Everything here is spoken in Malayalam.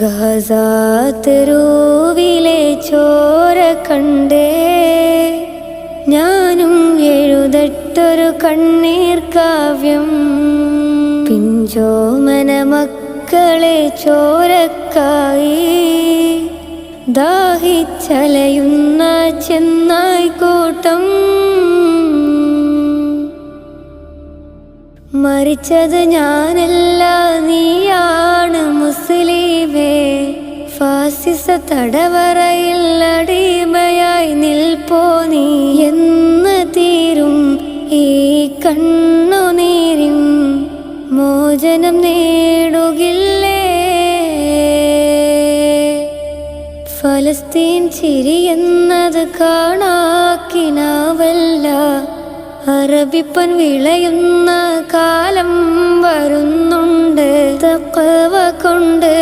ഗസാതെരുവിലെ ചോര കണ്ടേ ഞാനും എഴുതട്ടൊരു കണ്ണീർ കാവ്യം. പിഞ്ചോമന മക്കളെ ചോരക്കായി ദാഹിച്ചലയുന്ന ചെന്നായ്ക്കൂട്ടം. മരിച്ചത് ഞാനല്ല, നീയാണ് മുസ്ലിമേ. ഫാസിസ തടവറയിൽ അടിമയായി നിൽപ്പോ നീ. എന്ന് തീരും ഈ കണ്ണുനീരിൻ മോചനം നേടുകില്ലേ? ഫലസ്തീൻ ചിരി എന്നത് കാണാക്കിനാവല്ല, അറബിപ്പൻ വിളയുന്ന കാലം വരുന്നുണ്ട് തഖ്വ കൊണ്ട്.